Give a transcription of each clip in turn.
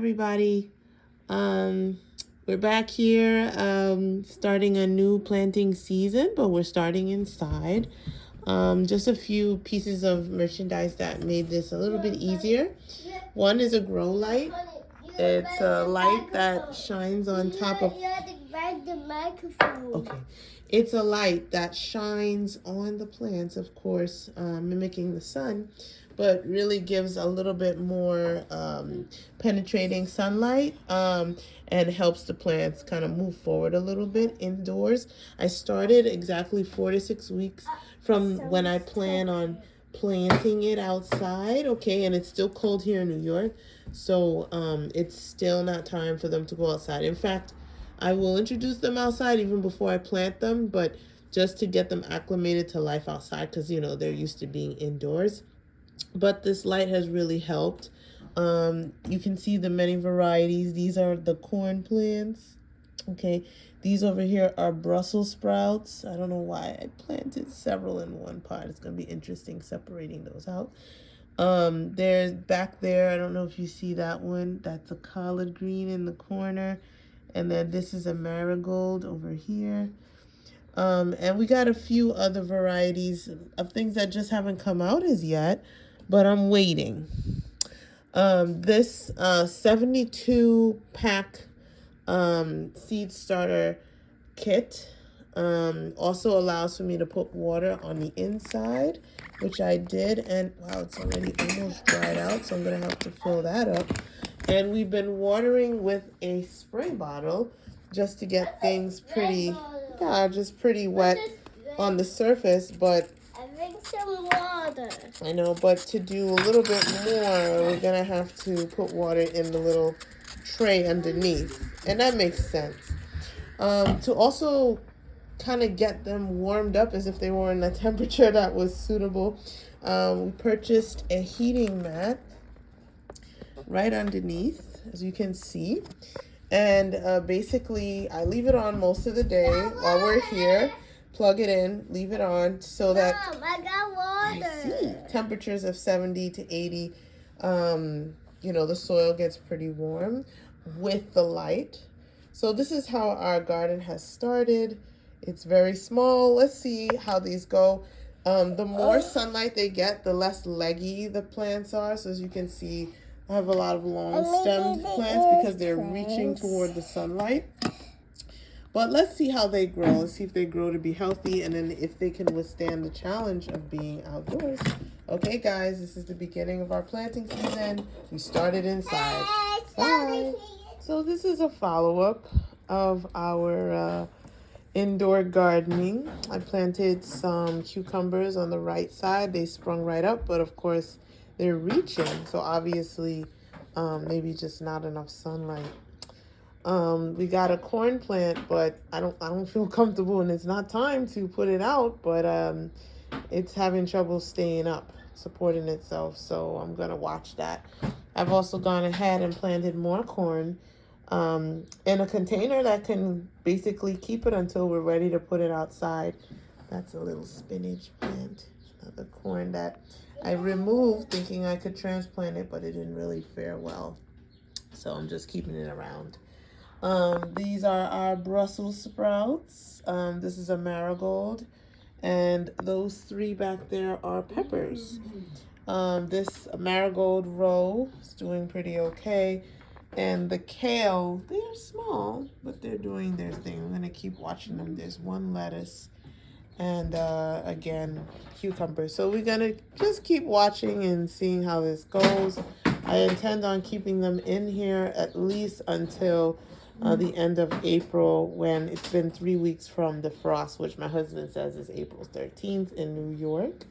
everybody. We're back here starting a new planting season, but we're starting inside. Just a few pieces of merchandise that made this a little bit easier. One is a grow light. It's a light that shines on top of... the microphone. Okay. It's a light that shines on the plants, of course, mimicking the sun, but really gives a little bit more penetrating sunlight and helps the plants kind of move forward a little bit indoors. I started exactly 4 to 6 weeks from when I plan on planting it outside, okay, and it's still cold here in New York, so it's still not time for them to go outside. In fact, I will introduce them outside even before I plant them, but just to get them acclimated to life outside because, they're used to being indoors. But this light has really helped. You can see the many varieties. These are the corn plants. Okay, these over here are Brussels sprouts. I don't know why I planted several in one pot. It's going to be interesting separating those out. There's back there, I don't know if you see that one. That's a collard green in the corner. And then this is a marigold over here. And we got a few other varieties of things that just haven't come out as yet, but I'm waiting. This 72 pack seed starter kit also allows for me to put water on the inside, which I did. And wow, it's already almost dried out, so I'm going to have to fill that up. And we've been watering with a spray bottle just to get things pretty wet on the surface. But I think some water. I know, but to do a little bit more, we're going to have to put water in the little tray underneath. And that makes sense. To also kind of get them warmed up as if they were in a temperature that was suitable, we purchased a heating mat right underneath, as you can see, and basically I leave it on most of the day while we're here. Plug it in, leave it on so that Mom, I got water. I see temperatures of 70 to 80. The soil gets pretty warm with the light. So this is how our garden has started. It's very small. Let's see how these go. The more sunlight they get, the less leggy the plants are. So as you can see, I have a lot of long-stemmed plants because they're reaching toward the sunlight. But let's see how they grow. Let's see if they grow to be healthy and then if they can withstand the challenge of being outdoors. Okay, guys, this is the beginning of our planting season. We started inside. Bye. So this is a follow-up of our indoor gardening. I planted some cucumbers on the right side. They sprung right up, but of course they're reaching, so obviously maybe just not enough sunlight. We got a corn plant, but I don't feel comfortable, and it's not time to put it out, but it's having trouble staying up, supporting itself, so I'm gonna watch that. I've also gone ahead and planted more corn in a container that can basically keep it until we're ready to put it outside. That's a little spinach plant, another corn that I removed thinking I could transplant it, but it didn't really fare well. So I'm just keeping it around. These are our Brussels sprouts. This is a marigold. And those three back there are peppers. This marigold row is doing pretty okay. And the kale, they're small, but they're doing their thing. I'm going to keep watching them. There's one lettuce. And again, cucumbers. So we're going to just keep watching and seeing how this goes. I intend on keeping them in here at least until the end of April, when it's been 3 weeks from the frost, which my husband says is April 13th in New York.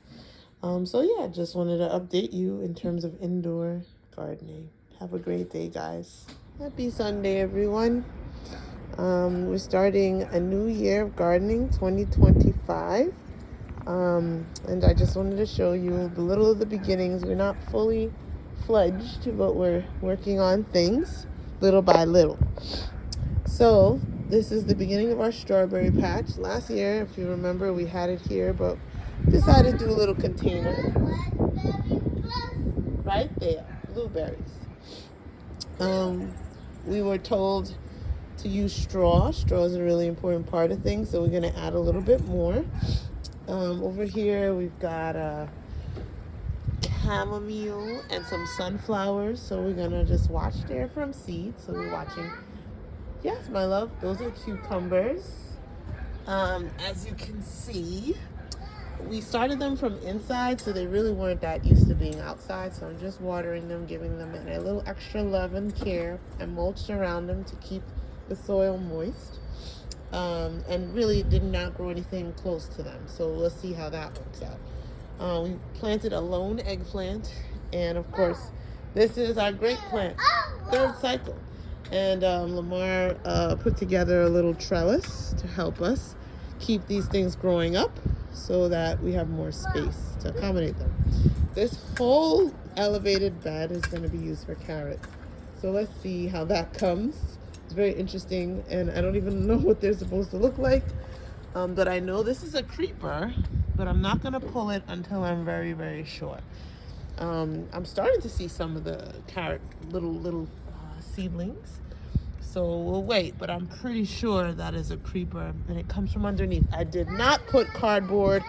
So yeah, just wanted to update you in terms of indoor gardening. Have a great day, guys. Happy Sunday, everyone. We're starting a new year of gardening, 2025. And I just wanted to show you the little of the beginnings. We're not fully fledged, but we're working on things little by little. So this is the beginning of our strawberry patch. Last year, if you remember, we had it here, but decided to do a little container. Right there, blueberries. We were told to use straw. Straw is a really important part of things, so we're going to add a little bit more. Over here, we've got chamomile and some sunflowers, so we're going to just watch there from seeds. So we're watching. Yes, my love, those are cucumbers. As you can see, we started them from inside, so they really weren't that used to being outside. So I'm just watering them, giving them a little extra love and care. I mulched around them to keep the soil moist, and really did not grow anything close to them. So let's see how that works out. We planted a lone eggplant, and of course, this is our great plant, third cycle. And Lamar put together a little trellis to help us keep these things growing up so that we have more space to accommodate them. This whole elevated bed is going to be used for carrots. So let's see how that comes. It's very interesting, and I don't even know what they're supposed to look like. But I know this is a creeper, but I'm not going to pull it until I'm very, very sure. I'm starting to see some of the carrot little seedlings. So we'll wait, but I'm pretty sure that is a creeper, and it comes from underneath. I did not put cardboard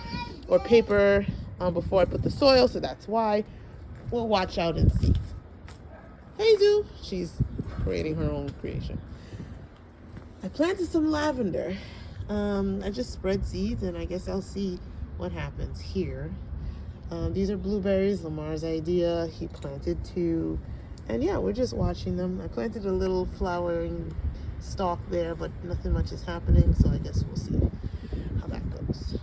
or paper before I put the soil, so that's why. We'll watch out and see. Hey, Zoo. She's creating her own creation. I planted some lavender. I just spread seeds, and I guess I'll see what happens here. These are blueberries, Lamar's idea. He planted 2. And yeah, we're just watching them. I planted a little flowering stalk there, but nothing much is happening, so I guess we'll see how that goes.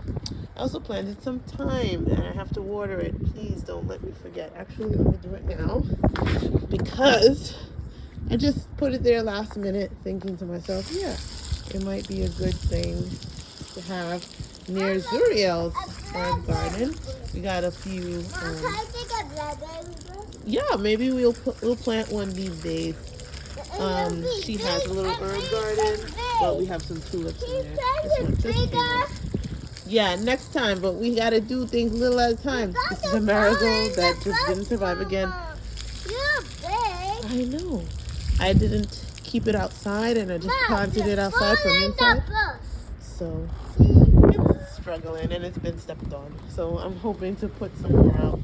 I also planted some thyme, and I have to water it. Please don't let me forget. Actually, let me do it now, because I just put it there last minute, thinking to myself, yeah, it might be a good thing to have near Zuriel's garden. We got a few. Yeah, maybe we'll plant one these days. She has a little herb garden, but we have some tulips in there. This one just came up. Yeah, next time, but we gotta do things a little at a time. This is a marigold that just didn't survive again. I know. I didn't keep it outside, and I just planted it outside from inside. So it's struggling, and it's been stepped on. So I'm hoping to put some more out,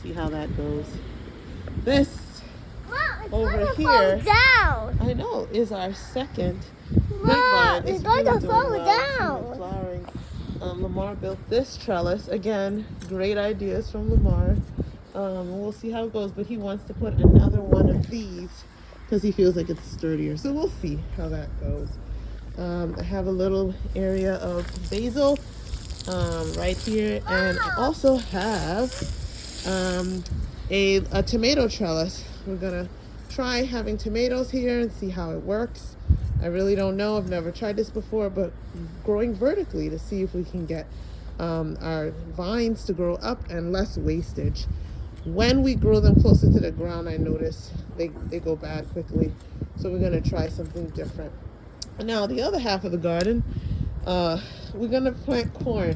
see how that goes. This over here, I know, is our second grapevine. It's really doing well. Flowering. Lamar built this trellis. Again, great ideas from Lamar. We'll see how it goes, but he wants to put another one of these because he feels like it's sturdier. So we'll see how that goes. I have a little area of basil right here, and I also have a tomato trellis. We're gonna try having tomatoes here and see how it works. I really don't know. I've never tried this before, but growing vertically to see if we can get our vines to grow up and less wastage. When we grow them closer to the ground, I notice they go bad quickly. So we're gonna try something different. Now the other half of the garden, we're gonna plant corn.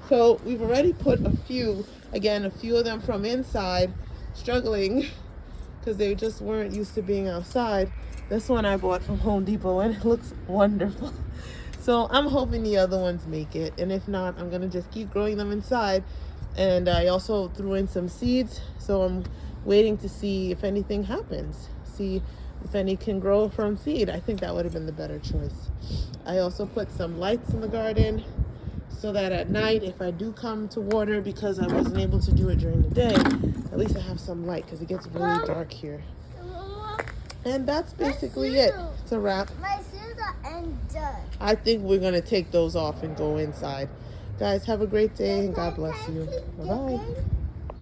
So we've already put a few of them from inside, struggling because they just weren't used to being outside. This one I bought from Home Depot, and it looks wonderful. So I'm hoping the other ones make it, and if not, I'm gonna just keep growing them inside. And I also threw in some seeds, so I'm waiting to see if anything happens, see if any can grow from seed. I think that would have been the better choice. I also put some lights in the garden so that at night, if I do come to water, because I wasn't able to do it during the day, at least I have some light, because it gets really dark here. And that's basically it. It's a wrap. I think we're going to take those off and go inside. Guys, have a great day, and God bless you. Bye-bye.